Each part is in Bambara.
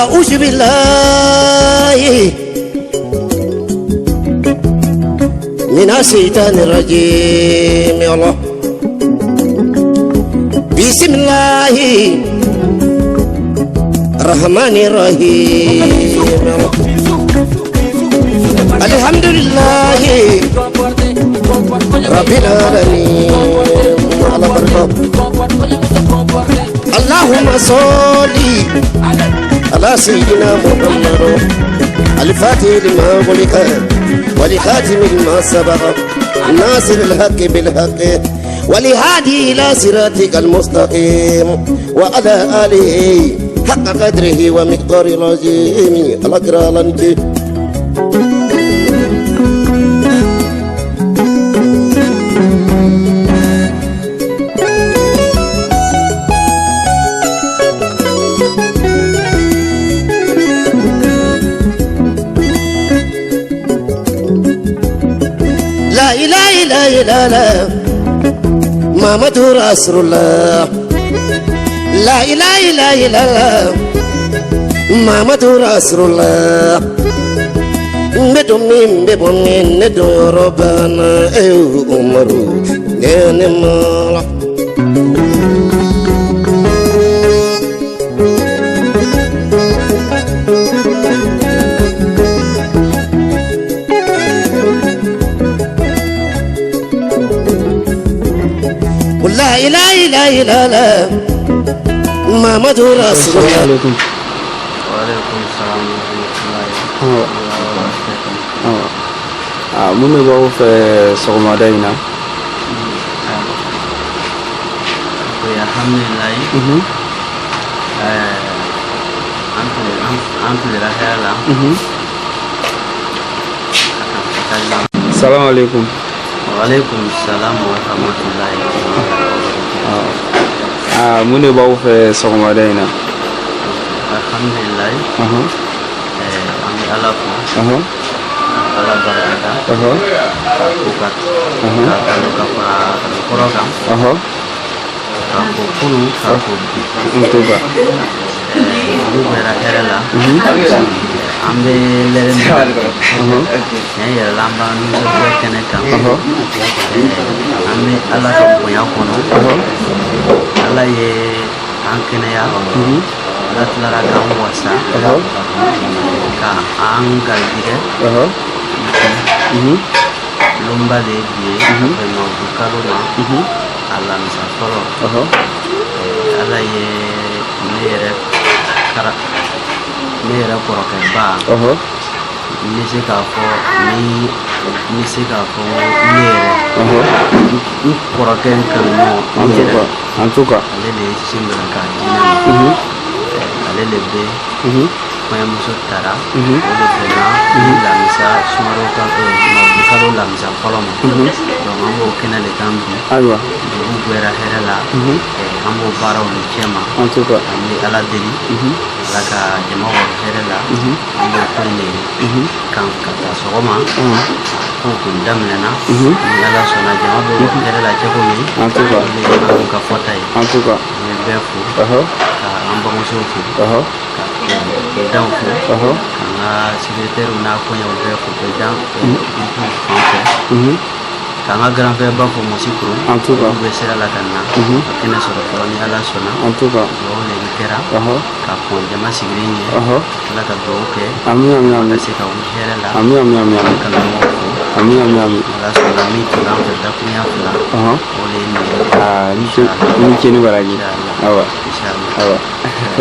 أعوذ بالله من الشيطان الرجيم يا الله بسم الله الرحمن الرحيم يا الله الحمد لله رب العالمين على بركة اللهم صل على سيدنا محمد الفاتح لما غلق ولخاتم لما سبق ناصر الحق بالحق ولهادي إلى صراطك المستقيم وعلى آله حق قدره ومقدار العظيم الأكرام لا إله إلا الله محمد رسول الله لا إله إلا الله محمد رسول الله بدومين بدومين ندو ربنا عمرو نعمة لا إله إلا الله محمد رسول الله. عليكم. وعليكم السلام ورحمة الله وبركاته. Mun bɛ b'aw fɛ sɔgɔmada in na. Alhamdulilayi. An tilela hɛrɛ la. Salamu alaikum. Waalaikum salam wa rahmatullahi wa barakatuh. Mun bɛ b'aw fɛ sɔgɔmada in na. Alhamdulilayi. An bɛ Ala fo. Ala barikada. Ka ko ka kalo ka fara kɔrɔ kan. Ka ko kunun ka ko bi. Ntuba. Olu bɛra hɛrɛ la. An bɛ lɛrɛ min tiɲɛ yɛrɛ la an b'an nisɔndiya kɛnɛ kan. An bɛ Ala ka bonya kɔnɔ. Ala ye an kɛnɛya. Ala tilara k'an wasa. Ka an garijɛgɛ. Lomba de bi ye Mawudu kalo la. Alamisa fɔlɔ. Ala ye ne yɛrɛ kɔrɔkɛba. N bɛ se k'a fɔ ne yɛrɛ n kɔrɔkɛ in kanuɲɔgɔn n yɛrɛ En tout cas. ale de ye sinbɛn k'a di ne ma. Ale de bɛ kɔɲɔmuso taara. O de bɛnna ni lamisa Sumaworo ka Mawudu kalo lamisa fɔlɔ ma. Donc an b'o kɛnɛ de kan bi. Ayiwa. Dugu bɛra hɛrɛ la. An b'o baaraw de cɛ ma. En tout cas. An bɛ Ala deli. Ala ka jama wɔɔrɔ hɛrɛ la. An b'o ko in de kan ka taa sɔgɔma. Ko kun daminɛna. Ni Ala sɔnna jama bɛ wɔɔrɔ hɛrɛ la cogo min. En tout cas. O de ye an ka fɔta ye. En tout cas. An bɛ bɛɛ fo. Ka an bamusow fo. Ka président fo. K'an ka secrétaire n'a kɔɲɔw bɛɛ fo. Président fan fɛ. K'an ka grand frère ba fo Mosikuru. En tout cas. Olu bɛ sira la ka na. Ka kɛnɛ sɔrɔ fɔlɔ ni Ala sɔnna. En tout cas. Dugawu de kɛra. Ka kɔn jama sigilen ɲɛ. Ala ka dugawu kɛ. Amin amin Ka amin. se ka wuli hɛrɛ la. Amin amin amin. Ka lamɔw fo. Amin amin amin. Ala sɔnna min tun b'an fɛ dakuruɲa fila. O de ye nin ye. Ni ce ni baraji. Awa. Inshallah. Awa.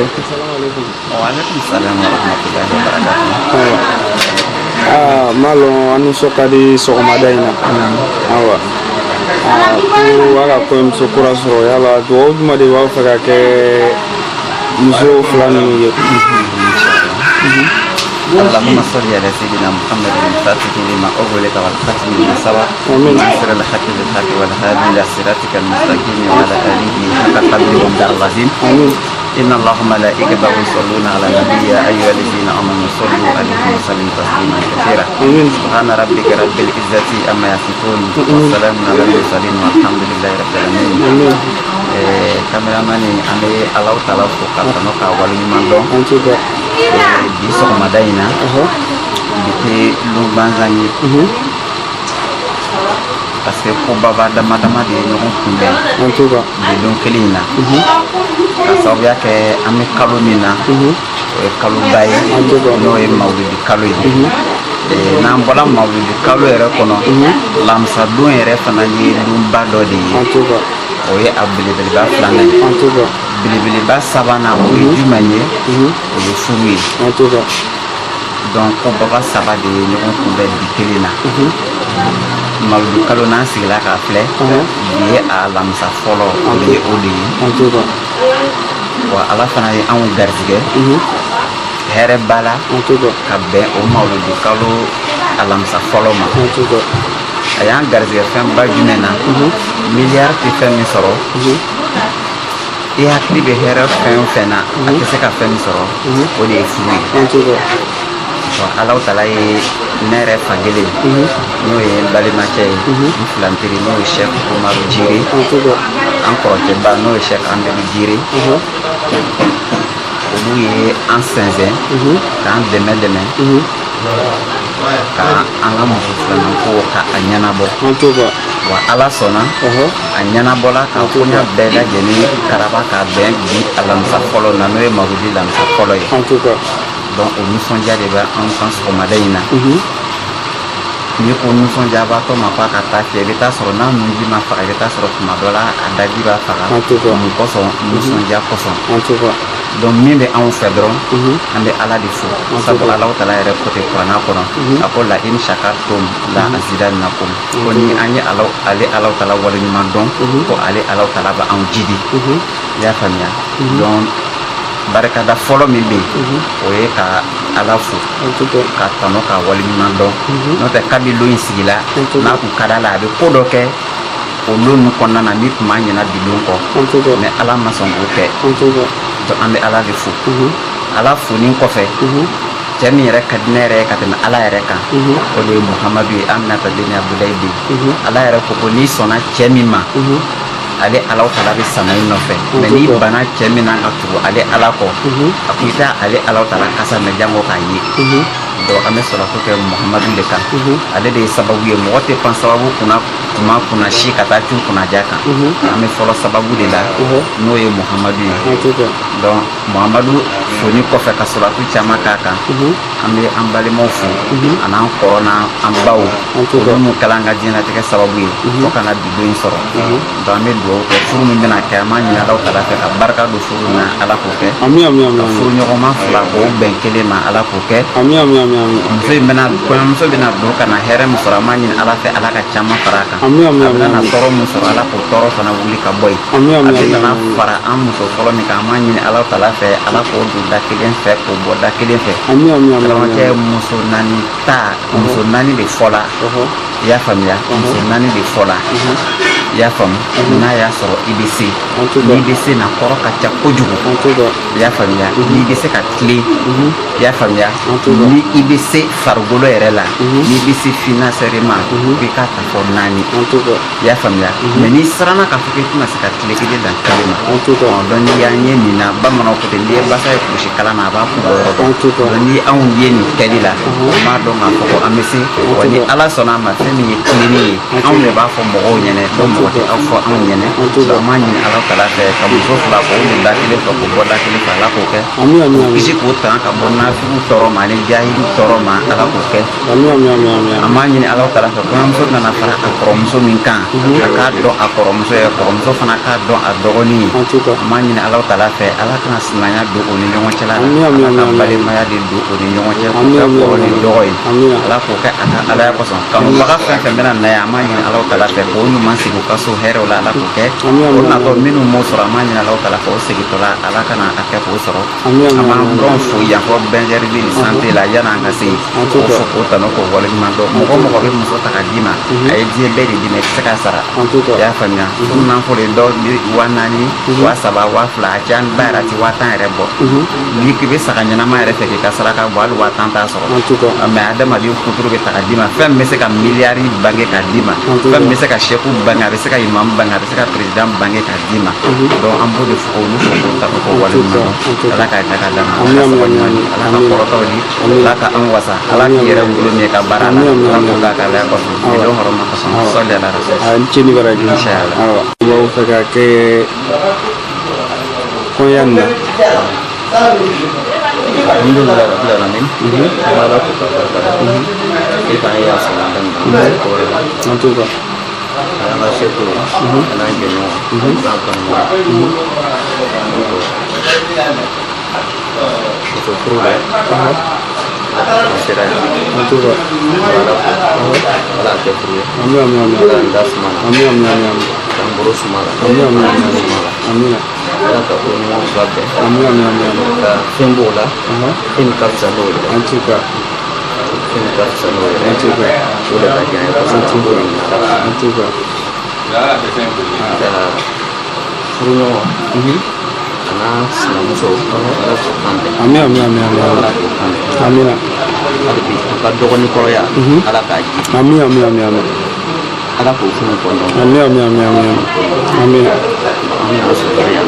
Assalamu alaikum. Wa alaikum salam wa rahmatullahi wa barakatuh. Awa. Malo anu sokadi sɔgɔmada in na. Awa. ko a ka kɔɲɔmuso kura sɔrɔ yala dugawu jumɛn de b'a fɛ ka kɛ muso fila ninnu ye. اللهم صل على سيدنا محمد الفاتح لما أغلق والخاتم لما سبق ناصر الحق بالحق والهادي إلى صراطك المستقيم وعلى آله حق قدره ومقداره العظيم. إن الله وملائكته يصلون على النبي يا أيها الذين آمنوا صلوا عليه وسلموا تسليما كثيرا. سبحان ربك رب العزة عما يصفون وسلام على المرسلين والحمد لله رب العالمين. Kameramani ame Allah Taala fo no ka wali mando bi so madaina bi lumbanzani parce que ko baba dama de ñoo kumbe bi don kelina ka sabu yake ame kalumina kalu baye no e mawlidi kalu yi nan bola mawlidi kalu ere kono lamsa don ere fana ni lumba do de o ye a belebeleba filanan ye belebeleba sabanan o ye jumɛn ye o ye furu ye donc ko baba saba de ye ɲɔgɔn kunbɛn bi kelen na mawudu kalo n'an sigila k'a filɛ bi ye a alamisa fɔlɔ o ye o de ye wa ala fana ye anw garijɛgɛ hɛrɛ b'a la ka bɛn o mawudu kalo alamisa fɔlɔ ma a y'an garijɛgɛ fɛnba jumɛn na miliyari tɛ fɛn min sɔrɔ i hakili bɛ hɛrɛ fɛn o fɛn na a tɛ se ka fɛn min sɔrɔ o de ye furu ye wa Ala Taala ye ne yɛrɛ fankelen n'o ye n balimakɛ ye n filanteri n'o ye Sɛki Umaru Jire an kɔrɔkɛba n'o ye Sɛki Amadu Jire olu ye an sɛnsɛn k'an dɛmɛ ka an ka muso filanan ko ka a ɲɛnabɔ wa Ala sɔnna a ɲɛnabɔla ka koɲa bɛɛ lajɛlen karaba ka bɛn bi alamisa fɔlɔ na n'o ye mawuludi alamisa fɔlɔ ye donc o nisɔndiya de bɛ an kan sɔgɔmada in na ni ko nisɔndiyabatɔ ma fɔ a ka taa fiyɛ i bɛ taa sɔrɔ n'a nunji ma faga i bɛ taa sɔrɔ tuma dɔ la a daji b'a faga mun kɔsɔn nisɔndiya kɔsɔn donc min bɛ anw fɛ dɔrɔn an bɛ Ala de fo sabu Ala Taala yɛrɛ kote kuranna kɔnɔ a ko la in shakartum la azidannakum ko ni an ye ale Ala Taala waleɲuman dɔn ko ale Ala Taala bɛ anw jidi i y'a faamuya donc barikada fɔlɔ min bɛ yen o ye ka Ala fo ka tɔnɔ ka waleɲuman dɔn n'o tɛ kabi lo in sigila n'a kun ka d'a la a bɛ ko dɔ kɛ o lo ninnu kɔnɔna na min tun b'a ɲɛna bi don kɔ mais Ala ma sɔn k'o kɛ donc an bɛ Ala de fo Ala foni kɔfɛ cɛ min yɛrɛ ka di ne yɛrɛ ye ka tɛmɛ Ala yɛrɛ kan o de ye Muhamadu ye Aminata den Abudulayi den Ala yɛrɛ ko n'i sɔnna cɛ min ma ale Ala Taala bɛ sama i nɔfɛ mais n'i bana cɛ min na ka tugu ale Ala kɔ a ko i t'a ale Ala Taala kasa mɛn jango k'a ye donc an bɛ sɔrɔto kɛ Muhamadu de kan ale de ye sababu ye mɔgɔ tɛ pan sababu kunna kunna si ka taa cun kunnaja kan an bɛ fɔlɔ sababu de la n'o ye Muhamadu ye donc Muhamadu foni kɔfɛ ka sɔrɔtu caman k'a kan an bɛ an balimaw fo ani an kɔrɔ n'an baw olu mun kɛla an ka diɲɛlatigɛ sababu ye fo ka na bi don in sɔrɔ donc an bɛ dugawu kɛ furu min bɛna kɛ an b'a ɲini Ala Taala fɛ ka barika don furu na Ala k'o kɛ ka furu ɲɔgɔnma fila k'o bɛn kelen ma Ala k'o kɛ kɔɲɔmuso bɛna don ka na hɛrɛ min sɔrɔ an b'a ɲini Ala fɛ Ala ka caman fara a kan a bɛna na tɔɔrɔ min sɔrɔ Ala k'o tɔɔrɔ fana wuli ka bɔ yen a bɛna fara an muso fɔlɔ min kan an b'a ɲini Ala Taala fɛ Ala k'o don da kelen fɛ k'o bɔ da kelen fɛ kɛ muso naani ta muso naani de fɔla i y'a faamuya muso naani de fɔla i y'a faamu n'a y'a sɔrɔ i bɛ se n'i bɛ se na kɔrɔ ka ca kojugu i y'a faamuya n'i bɛ se ka tile i y'a faamuya ni i bɛ se farikolo yɛrɛ la n'i bɛ se financièrement i k'a ta fɔ naani i y'a faamuya mais n'i siranna k'a fɔ k'i tɛna se ka tile kelen dan kelen ma donc n'i y'an ye nin na bamananw ko ten n'i ye basa ye kulusi kala na a b'a kun bɔ yɔrɔ dɔn donc ni anw ye nin kɛli la an b'a dɔn k'a fɔ ko an bɛ se wa ni Ala sɔnna a ma fɛn min ye tilenni ye anw de b'a fɔ mɔgɔw ɲɛna donc sabati aw fɔ anw ɲɛnɛ an b'a ɲini Alahu Taala fɛ ka muso fila fɔ u da kelen fɛ k'u bɔ da kelen fɛ Ala k'o kɛ k'u kisi k'u tanga ka bɔ nafigiw tɔɔrɔ ma ani jahiliw tɔɔrɔ ma Ala k'o kɛ an b'a ɲini Alahu Taala fɛ kɔɲɔmuso nana fara a kɔrɔmuso min kan a k'a dɔn a kɔrɔmuso ye kɔrɔmuso fana k'a dɔn a dɔgɔnin ye an b'a ɲini Alahu Taala fɛ Ala kana sinaya don o ni ɲɔgɔn cɛla la Ala ka balimaya de don o ni ɲɔgɔn cɛ k'o kɛ kɔrɔ ni dɔgɔ ye Ala k'o kɛ a ka Alaya kosɔn kanubaga fɛn fɛn bɛna na yan an b'a ɲini Alahu Taala fɛ k'o ɲuman sigi u ka so hɛrɛw la Ala k'o kɛ o natɔ minnu m'o sɔrɔ an b'a ɲini Alahu Taala fɛ o segintɔla Ala kana a kɛ k'o sɔrɔ an b'an dɔn fo yan fɔ Bengerville santé la yan'an ka se k'o fɔ k'o tanu k'o waleɲuman dɔn mɔgɔ mɔgɔ bɛ muso ta ka d'i ma a ye diɲɛ bɛɛ de d'i ma i tɛ se k'a sara i y'a faamuya furu nafolo dɔw 4000 3000 2000 a caya ba yɛrɛ a tɛ 1000 yɛrɛ bɔ n'i k'i bɛ saga ɲɛnama yɛrɛ fɛ k'i ka saraka bɔ hali 1000 t'a sɔrɔ mais adamaden kuturu bɛ ta ka d'i ma fɛn min bɛ se ka miliyari bange ka d'i ma fɛn min bɛ se ka sɛfu bange a bɛ se ka imam bange a bɛ se ka président bange ka d'i ma donc an b'o de fɔ olu fɔ k'o ta k'o waleɲuman dɔn Ala k'a da ka d'a ma Ala ka sabali ɲuman di Ala ka kɔrɔtɔw di Ala ka an wasa Ala k'i yɛrɛ wolo min ka baara la Ala k'o k'a ka laya kɔsɔn ni dɔn hɔrɔma kɔsɔn sɔli ala rasul ceni baraji inshallah b'aw fɛ ka kɛ kɔɲɔ na alhamdulillah rabbil alamin Ala ko ka barka kita ya salam dan ko antuka ala sheto ala geno ta kan itu prole sira antuka ala ke prole amin dasman amin tamburu sumara amin ala ka ko mo babbe amin ka fembola in kapsalo antuka in kapsalo antuka udah tanya apa antuka furuno ana sinamuso ala ko kante amin ala ko kante amin alibi ka dogoni koroya ala ka ji amin ala ko funu kono amin amin asukariya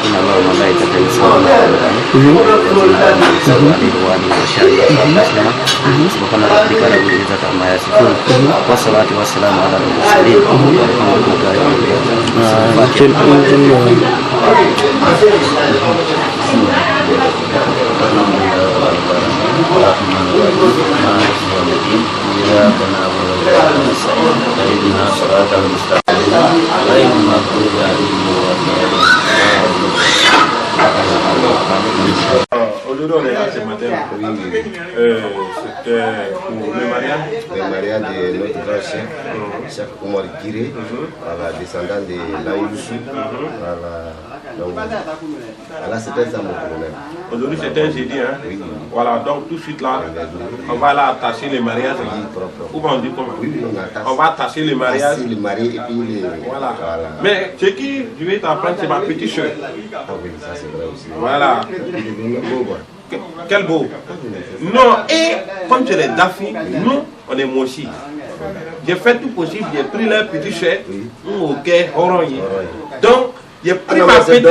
ina ba malaika ta sallallahu alaihi wa sallam subhana rabbika rabbil izzati amma yasifun wa salatu wassalamu ala mursalin walhamdulillahi rabbil alamin Aujourd'hui, on est là ce matin. C'était pour le mariage. Le mariage de notre grand chef, Cheikh Oumar Giré, voilà, descendant de Laïoussou. Voilà, c'était ça mon problème. Aujourd'hui, c'était un jeudi. Hein? Oui. Voilà, donc tout de suite là, on va là attacher les mariages. Ou on dit comment? Oui, on va attacher les mariages. Les mariés et puis les... Voilà. Mais ce qui, je vais t'apprendre, c'est ma petite soeur. Ah oui, ça c'est vrai aussi. Voilà. Quel beau. Non, et comme tu es Daffy, nous, on est Moshi. J'ai fait tout possible, j'ai pris leur petit chèque, ok, orange. Donc, j'ai pris ma petite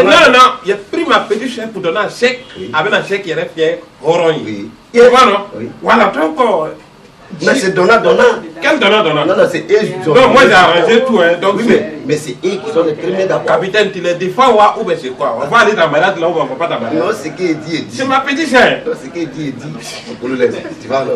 j'ai pris ma petite chèque pour donner un chèque, avec un chèque qui est fier, orange. Et voilà, voilà, donc, mais c'est donnant. Quel donnant? Non, c'est eux. Non, moi j'ai arrangé tout, hein. Donc, oui, mais c'est eux qui sont les premiers d'abord. Capitaine, tu les défends ou bien c'est quoi? On va aller dans la malade là où on ne va pas dans la malade. Non, ce qui est dit est dit. C'est ma petite chère. Non, ce qui est dit est dit. Pour le laisser, tu vois là.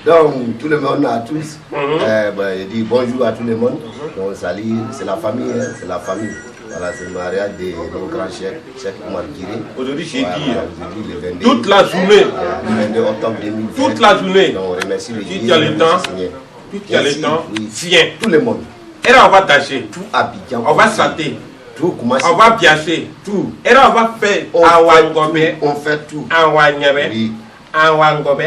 Donc, tout le monde à tous, il dit bonjour à tout le monde. Donc, salut, c'est la famille, hein, c'est la famille. Voilà, c'est le mariage de nos grands chefs, Cheikh Oumar Giré. Aujourd'hui, j'ai dit, le 22, toute la journée, le 22 octobre 2020. Toute la journée, donc, on remercie le si tu as le temps, viens. Tout le monde. Et là, on va tâcher. Tout Abidjan. On va chanter. Tout commence. On va biacher. Tout. Et là, on va faire on fait tout. Oui.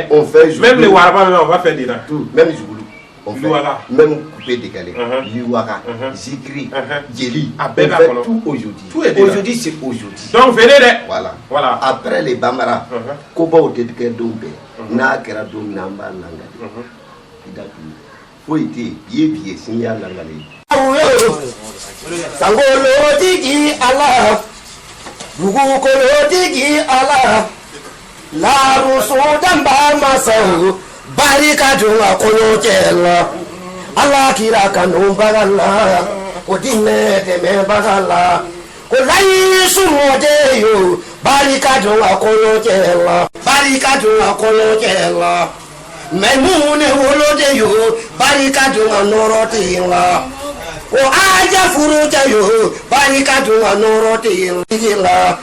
On fait même les Waraba, on va faire dedans. Tout. Même Jouloulou. On fait même coupé décalé. Liwara, Zikri, Djeli. On fait tout aujourd'hui. Aujourd'hui, c'est aujourd'hui. Donc, venez. Voilà. Après les Bamara, Koba au Tédike Dombe, Nakera Dom Namba Langade. Faut été, yébié, signal Langade. Sangolo Digi Allah, Bougouko Digi Allah, La Rousseau Damba Massao. Barika junga kono chela Allah kira kanum bagalla o dinne deme bagala ko layi sumoje yo barika do akolo jela barika do akolo jela memune wolode yo barika do anorote la o aja furuja yo barika do anorote la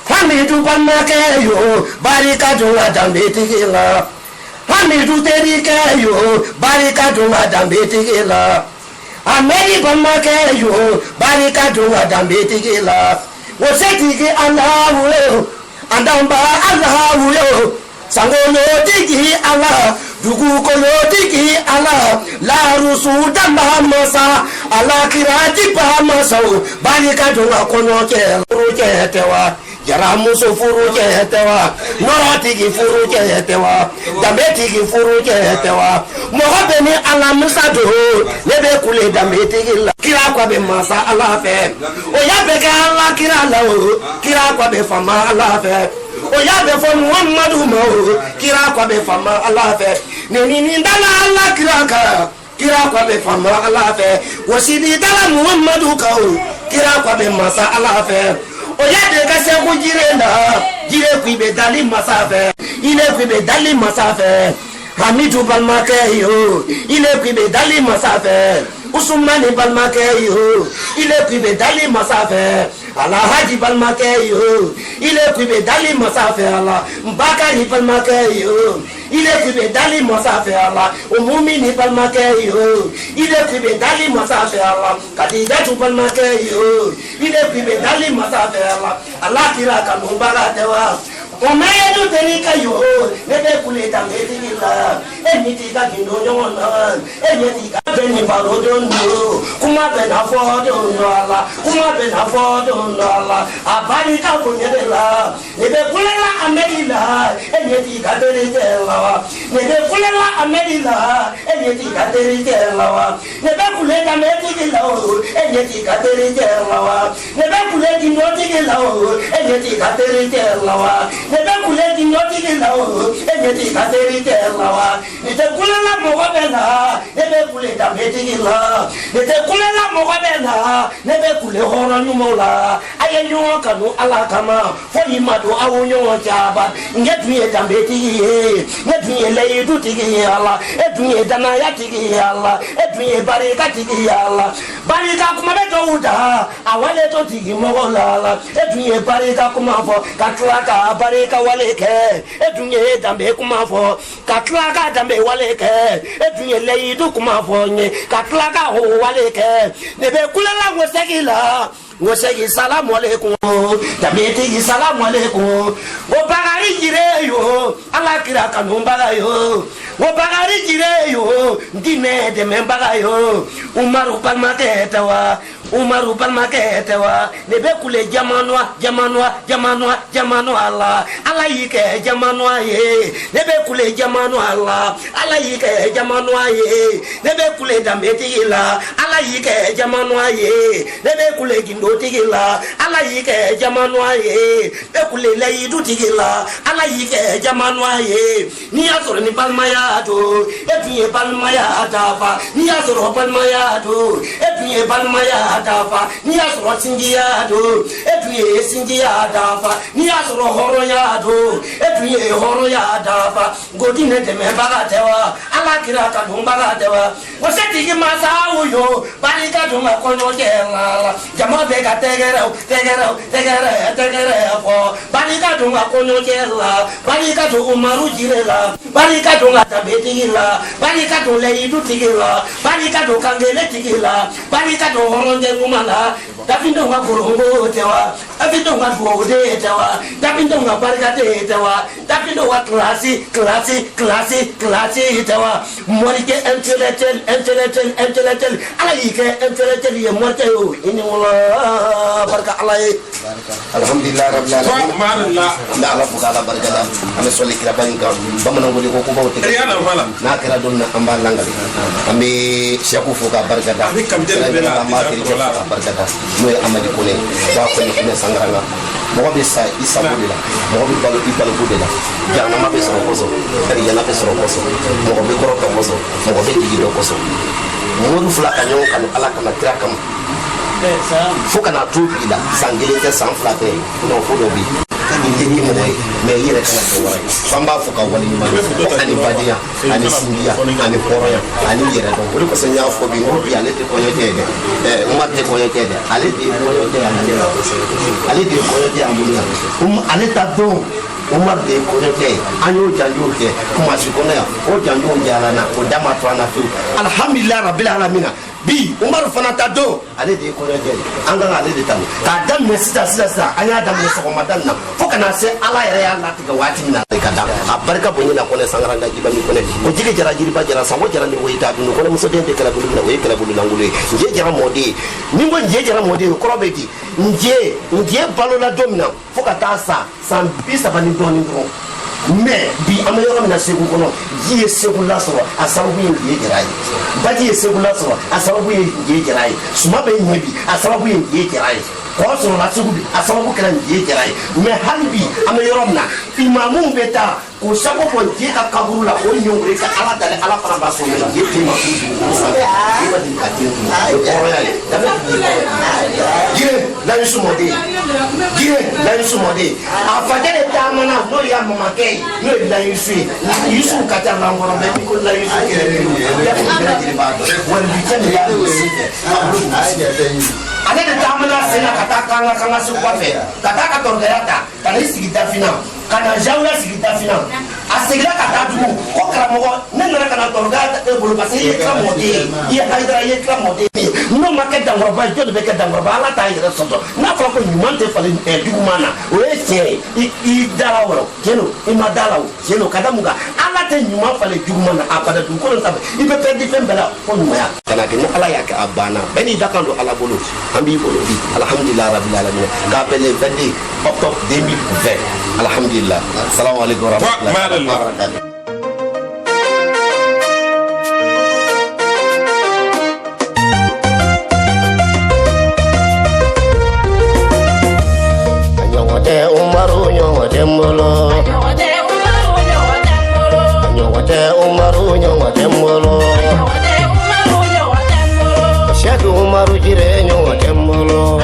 hamidu banake yo barika do adambe tigela hamidu terike yo barika do adambe tigela ameri banake yo barika do adambe tigela wo setigi Allahu yo andamba Allahu yo sangolo tigi Allah dugu kolo tigi Allah la rusu damba masa ala kirati pa masa barika do akono ke tewa jara muso furu tewa norati furu tewa dambe furu tewa mohabe ni ala musa do lebe kule dambe la kira kwa be masa ala fe o ya be ka ala kira la o kira kwa be fama ala fe o ya be fo Muhammadu mo kira kwa be fama ala fe ni ndala ala kira kwa be fama ala fe wasidi dala Muhammadu ka o kira kwa be masa ala fe o ya de ka se ku jire ku be dali masa fe ile ku be dali masa fe hamidu balmake yo ile ku be dali masa fe usmani balmake yo ile ku be dali masa fe ala haji balmake yo ile ku be dali masa fe ala mbakari balmake yo ile ku be dali masa fe ala umumini balmake yo ile ku be dali masa fe ala kadija tu balmake yo ile ku be dali masa fe ala ala kira kanu bara dewa o medu terika yo nebe kule tambe tigila eniti ka kindo nyona eniti ka beni barodo ndo kuma bena fodo ndo ala kuma bena fodo ndo ala abani ka kunyela nebe kule la amelila eniti ka terika nebe kule la amelila eniti ka terika nebe kule tambe tigila eniti ka terika nebe kule kindo tigila eniti ka terika nebe kule di nyoti di lawo eneti kateri te lawa nete kule la mogo bela nebe kule da meti la nete kule la mogo bela nebe kule horo nyumo la aye nyo kanu ala kama fo yimado awo nyo jaba ngetuye da meti ye ngetuye le du tigi ala etuye dana ya tigi ala etuye barika tigi ala barika kuma be do uda awale to tigi mogo la etuye barika kuma fo katlaka barika waleke edunye dambe kuma fo katlaka dambe waleke edunye leidu kuma fo nye katlaka ho waleke nebe kulala wosegi salamu alaikum tabeti salamu alaikum wo bagari jire yo ala kira kanu baga yo wo bagari jire yo ndine de membaga yo umaru palmake tawa nebe kule jamanwa ala yike jamanwa ye nebe kule jamanwa ala yike jamanwa ye nebe kule dambeti la ala yike jamanwa ye nebe kule gindo tigila ala yike jamanwa ye nebe kule leidu tigila ala yike jamanwa ye ni azoro ni palmaya to epiye palmaya tafa ni azoro palmaya to epiye palmaya dafa ni asoro singiya do etuye singiya dafa ni asoro horo ya do etuye horo ya dafa godine de me baga tewa ala kira ka dum baga tewa wasati ki masa uyo barika dum ko no jela jama be ga tegere fo barika dum ko no jela barika do umaru jirela barika do ngata betigila barika do leidu tigila barika do kangele tigila barika do horo ngumala dapindo ngakorongo tewa dapindo ngagode tewa dapindo ngabarikate tewa dapindo wa klasi tewa morike intellectual ala yike intellectual ye morte yo ini wala barka alay alhamdulillah rabbil alamin la ala fukala barkada ame soli kira banka bamana ngoli ko bawte na kira don amba langal ambe shaku fuka barkada barkada no amadi kone wa ko ni sangranga mo be sa isa bodila mo be balu ibal bodila jana ma be so koso ari yana be so koso mo be korota koso mo be digido koso mo du fula kanyo kan ala kana kira kam fo kana to bi la san kelen tɛ san fila tɛ non fo dɔ bi i tɛ ni mɔgɔ ye mais i yɛrɛ kana kɛ wara ye f'an b'a fɔ ka wale ɲuman dɔn ani badenya ani sindiya ani hɔrɔnya ani yɛrɛ dɔn o de kosɔn n y'a fɔ bi n ko bi ale tɛ kɔɲɔkɛ ye dɛ Umar tɛ kɔɲɔkɛ ye dɛ ale de ye kɔɲɔkɛ ye ale la ale de ye kɔɲɔkɛ ye a bolo la ale ta don Umar de ye kɔɲɔkɛ ye an y'o janjow kɛ Kumasi kɔnɔ yan o janjow diyara n na o da ma to an na fiyewu alhamdulilayi rabbil alamina bi Umar fana ta don ale de ye kɔɲɔkɛ ye an kan k'ale de ta k'a daminɛ sisan an y'a daminɛ sɔgɔmada nin na fo ka na se Ala yɛrɛ y'a latigɛ waati min na ka da a barika bonya na kɔnɛ Sangaranga Jiba min kɔnɛ o jigi jara jiriba jara sango jara ni woyi ta dun kɔnɛ musoden tɛ kɛlɛbolo minɛ o ye kɛlɛbolo langolo ye nje jara mɔden ye ni ko nje jara mɔden ye o kɔrɔ bɛ di nje balola don min na fo ka taa san 30 ni dɔɔnin dɔrɔn mais bi an bɛ yɔrɔ min na Segu kɔnɔ ji ye Segu lasɔrɔ a sababu ye nje jara ye baji ye Segu lasɔrɔ a sababu ye nje jara ye suma bɛ ɲɛ bi a sababu ye nje jara ye kɔrɔ sɔrɔla Segu bi a sababu kɛra nje jara ye mais hali bi an bɛ yɔrɔ min na imamuw bɛ taa k'o sago bɔ nje ka kaburu la o ɲɔngiri ka Ala dalen Ala fana b'a sɔn nje tɛ ma k'u dugu sanfɛ i ma deli ka den dun o ye hɔrɔnya ye jire Layisu mɔden jire Layisu mɔden a fakɛ de taamana n'o y'a mamakɛ ye n'o ye Layisu ye Yusu ka ca lankɔrɔ mɛ ni ko Layisu kɛrɛ wali bi cɛ de y'a don sen ale de taamana sen na ka taa kanga se kɔfɛ ka taa ka tɔrɔkɛya ta ka n'i sigi Dafina ka na Zawula sigi Dafina a seginna ka taa tugun ko karamɔgɔ ne nana ka na tɔrɔkɛya e bolo parce que i ye kila mɔden ye i ye Hayidara i ye kila mɔden ye n'o ma kɛ dankɔrɔba ye jɔn de bɛ kɛ dankɔrɔba Ala t'a yɛrɛ sɔsɔ n'a fɔra ko ɲuman tɛ falen juguman na o ye tiɲɛ ye i dara o la tiɲɛ don i ma da la o tiɲɛ don ka da mun kan Ala tɛ ɲuman falen juguman na abada dugukolo sanfɛ i bɛ pɛridi fɛn bɛɛ la fo ɲumanya ka na kɛ ni Ala y'a kɛ a banna bɛɛ n'i da kan don Ala bolo an b'i bolo bi alhamdulilayi rabbil alamin k'a bɛn le 22 octobre 2020 alhamdulilayi salamu aleykum wa rahmatulahi wa barakatuh. Umaru nyote mbolo Sheikh Umaru jire nyote mbolo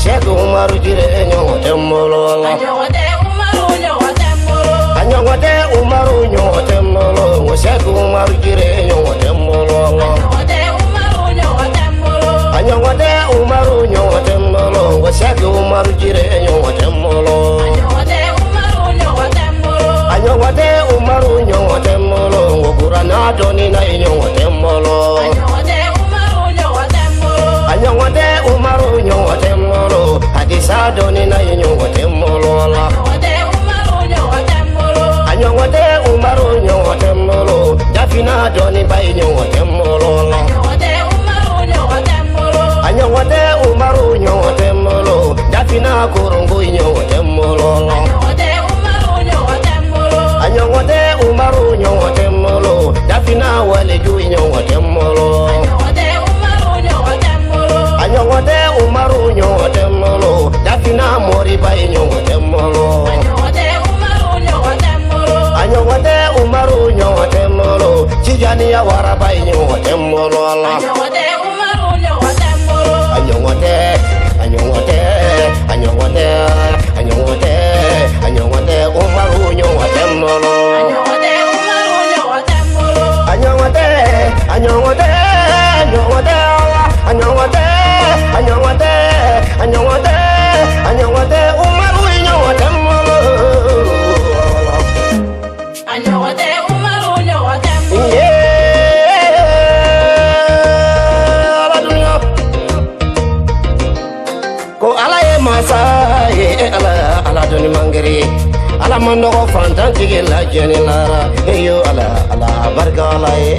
Sheikh Umaru jire nyote mbolo Anyawade Umaru nyote mbolo Sheikh Umaru jire nyote mbolo Anyawade Umaru nyote mbolo Sheikh Umaru jire nyote mbolo Anyawade Umaru nyote mbolo Qur'ana doni na nyote mbolo Anyawade Umaru nyote mbolo Hadisa doni na nyote mbolo Anyawade Umaru nyote mbolo Dafina doni bai nyote mbolo Anyawade Umaru nyote mbolo Dafina kurungu nyote mbolo Anyawade Umaru nyote mbolo Dafina waleju nyote mbolo Anyawade Umaru nyote mbolo Dafina moriba nyote mbolo Anyawade Umaru nyote mbolo Tijani ya waraba nyote mbolo Anyawade Umaru nyote mbolo Ko ala ye masa ye ala doni mangere ala manogo fantan tige la jeni lara yo ala barka ala ye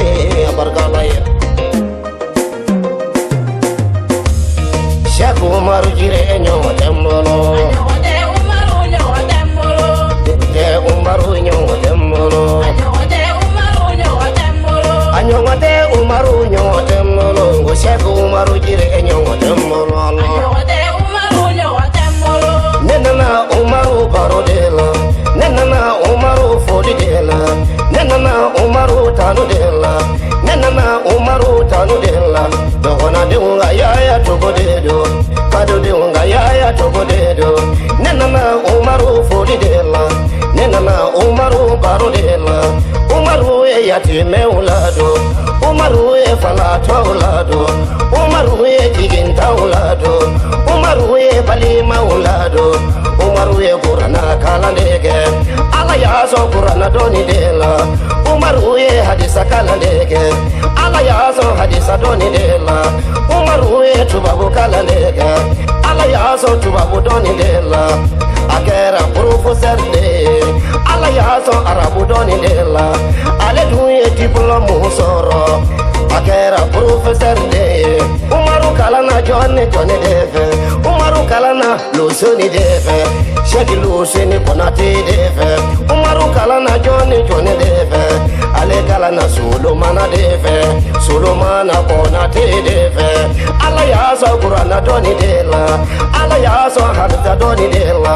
Sheikh Umaru jire nyote mbolo Umaru nyote mbolo Anyawade Umaru nyote mbolo Sheikh Umaru jire nyote mbolo Nenana Umaru barodela Nenana Umaru fodidela Nenana Umaru tanudela nenana umaru tanu dela dogona deunga yaya togodedo kado deunga yaya togodedo nenana umaru fodi dela nenana umaru baro dela umaru e yatime ulado umaru e falata ulado umaru e jiginta ulado umaru e balima ulado umaru e kurana kalandege ala ya so kurana doni dela umaru e hadisa kalandege ala ya so hadisa doni dela umaru e tubabu kalandege ala ya so tubabu doni dela akera professeur de ala ya so arabu doni dela ale duye diplôme soro akera professeur de umaru kalana jonne defe umaru kalana losoni defe sheki losoni konate defe umaru kalana jonne defe ale kalana solomana defe solomana konate defe ala ya so qur'ana doni dela ala ya so hadith doni dela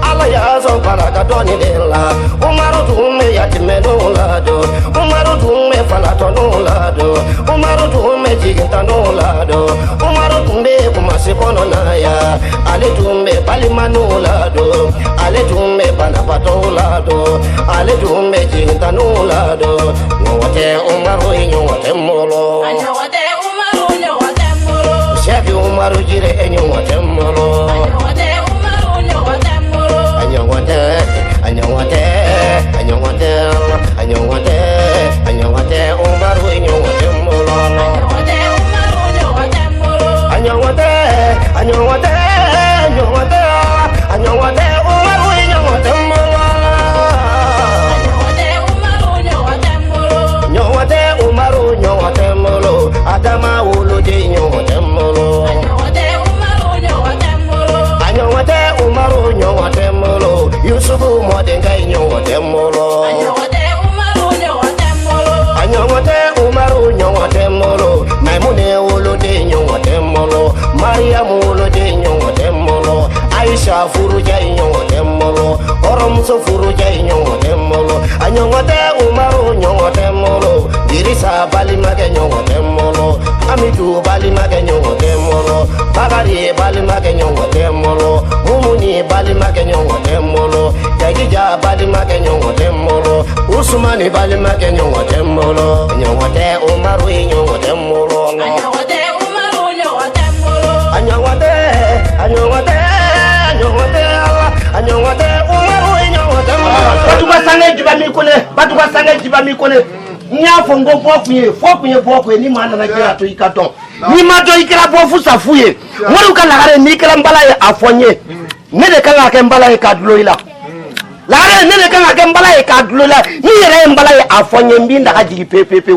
ala ya so baraka doni dela umaru tume yatime no lado umaru tume falato no lado umaru tume jiginta no lado umaru tumbe kumasi kono naya ale tumbe palima no lado ale tumbe banapato lado ale tumbe jiginta no lado nyote umaru nyote molo Anyote umaru nyote molo shebi umaru jire nyote molo Anyote umaru nyote molo anyote anyote anyote anyote anyote umaru nyote molo Anyote umaru nyote molo anyote anyote anyote anyote umaru nyote molo Anyote umaru nyote molo nyote umaru nyote molo adama wulude nyote molo Anyote umaru nyote molo anyote umaru nyote molo yusufu modenga nyote molo Anyote umaru nyote molo anyote umaru nyote molo maimune wulude nyote molo mariam wulude nyote molo aisha furuja nyote molo oromso furuja nyote molo anyote umaru nyote molo dirisa balimage nyote molo amidu balimage nyote molo bagari balimage nyote molo mumuni balimage nyote molo tagija balimage nyote molo usmani balimage nyote molo nyote umaru nyote molo Anyote umaru nyote molo anyote anyote anyote anyote umaru nyote molo batuba sange jiba mikone nya fongo bokuye ni mana na kira to ikaton ni ma to ikira bofu safuye wori kala gare ni kala mbala ye afonye ne de kala ke mbala ye kadulo ila lare ne de kala ke mbala ye kadulo la ni yere mbala ye afonye mbinda ka jigi pepepe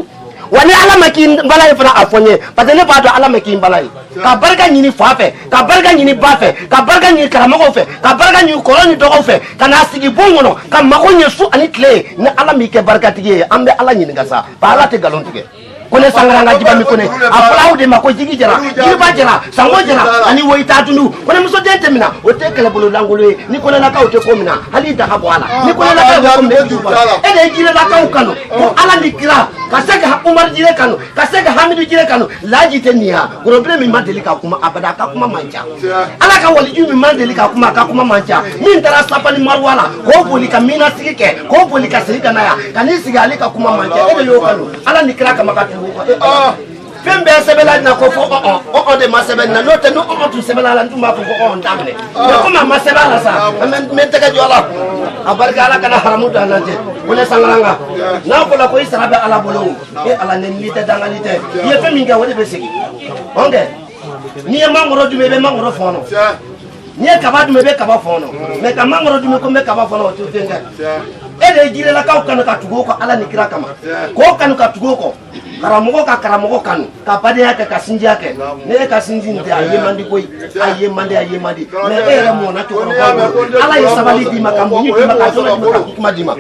wani ala maki mbala ye fana afonye parce ne ba to ala maki mbala ye ka barka nyini fafe ka barka nyini bafe ka barka nyini karamago fe ka barka nyini koloni dogo fe kana sigi bongono ka magonye su ani kle ne ala mi ke barka tige ambe ala nyini gasa ba ala te galon tige kone sangranga jiba mi kone aflaw de mako jigi jara jiba jara sango jara ani woita tunu kone muso dente mina o te kala bolo langolo ni kone la ka o te komina hali da ka bwala ni kone la ka ko me e de jire la ka kanu ko ala ni kira kasega umar jire kanu kasega hamidu jire kanu laji te niya gorobre mi madeli ka kuma abada ka kuma mancha ala ka wali ju mi madeli ka kuma mancha min tara sapani marwala ko boli ka mina sigike ko boli ka siga na ya kanisi ga ali ka kuma mancha e de yo kanu ala ni kira ka makatu fembe sebela na ko fo o de masebe na note no o tu sebela la ntuma ko o ndamne ne ko ma sebela sa men tega jola abarka ala kana haramu da nante wala sangalanga na ko la ko isarabe ala bolo e ala nen lite dangalite ye fe minga wala be sigi onge ni e mangoro du be mangoro fono ni e kaba du be kaba fono me ka mangoro du ko me kaba fono tu tenga e de jire la ka kana ka tugo ko ala ni kira kama ko kanu ka tugo ko karamogo kanu ka bade yake ka sinji yake ne ka sinji nte ayemandi koy ayemandi me ere mo na to ko ala yisabali di makamu ni di makamu di kuma di ma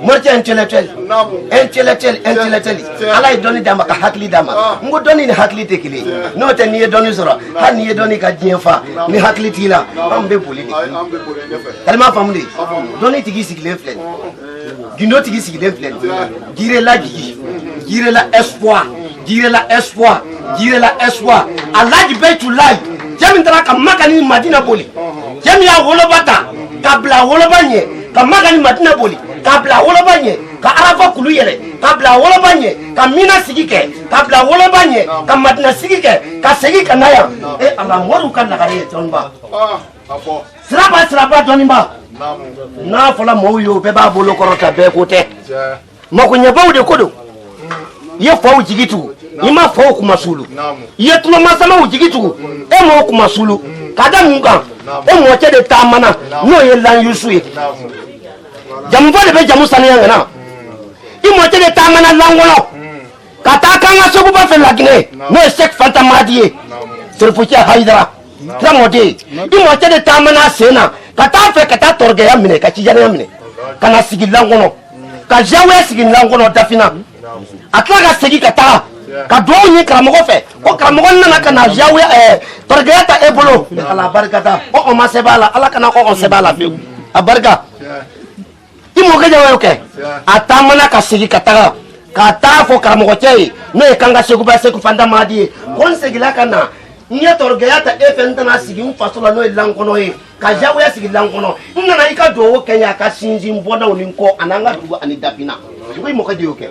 morte intellectuel ala doni dama ka hakli dama ngo doni ni hakli tekili no te ni doni zora ha ni doni ka jenfa ni hakli tila ambe polini kalma famuli doni tigi sigile flen gindo tigi sigile flen gire la gigi Dire la espoir. Dire la espoir. Dire la espoir. Allah di Baytullah. Jami tara ka makani Madina boli. Jami ya wolobata. Ka bla wolobanye. Ka makani Madina boli. Ka bla wolobanye. Ka Arafa kulu yele. Ka bla wolobanye. Ka Mina sigi ke. Ka bla wolobanye. Ka Madina sigi ke. Ka segi ka naya. Allah moru ka lagare tonba. Siraba tonba. Na fola mo yo be ba bolo korota be kote. Mako nyabaw de kodo. Ye fawo jigitu. Ima fawo kumasulu. Ye tuno masama ujigitu. E mo kumasulu. Kada munga. E mo de tamana. No ye lan yusu. Jamu de be jamu saniya na. I mo de tamana langono. Kata kanga sobu ba fe lagine. No sek fantamadi. Serfucha haidara. Tramode. I mo de tamana sena. Kata fe kata torge ya mine. Kachijane ya mine. Kana sigi langono. Ka jawe sigi langono dafina. Atla ka segi kata. Ka do ni karamogo fe. Ko karamogo nana kana jawe torge ta ebolo. Ala barkata. O ma sebala. Ala kana ko on sebala fe. Abarka. Imo ke jawe oke. Atamana ka segi kata. Kata fo karamogo chei. No e kanga segu ba segu fanda madi. Kon segi la kana. Nya torgeyata efentana sigi mfasola no ilankono e ka jawo ya sigi lankono nana ika do Kenya ka sinji mbona uninko ananga duwa anidapina ko imoka di oke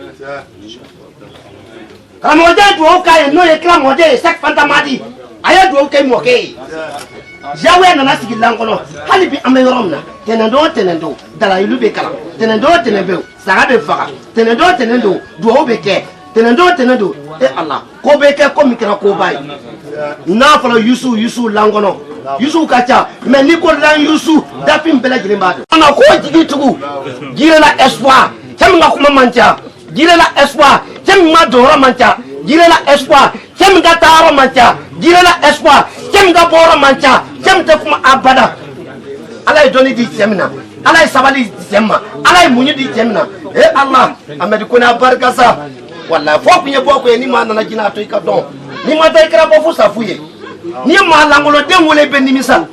kama oje do ka e no e kla moje sak fantamadi aya do ka imoke jawo ya nana sigi lankono halibi ameyoromna tenendo dala ilube kala tenendo sagabe faka tenendo do be ke tenendo Allah ko be ke ko mikra ko bay na fala yusu langono yusu kacha mais ni ko lan yusu dapim bela jirimba na ko jigi tugu jire la espoir tem nga kuma mancha jire la espoir tem ma dora mancha jire la espoir tem nga taro mancha jire la espoir tem nga bora mancha tem te kuma abada ala doni di semina ala sabali di semma ala munyu di semina Allah amedi ko na barkasa wala fo kunye boko ni mana na jina to ikadon ni ma dai kra bo fu safuye ni ma langolo den wole be nimisa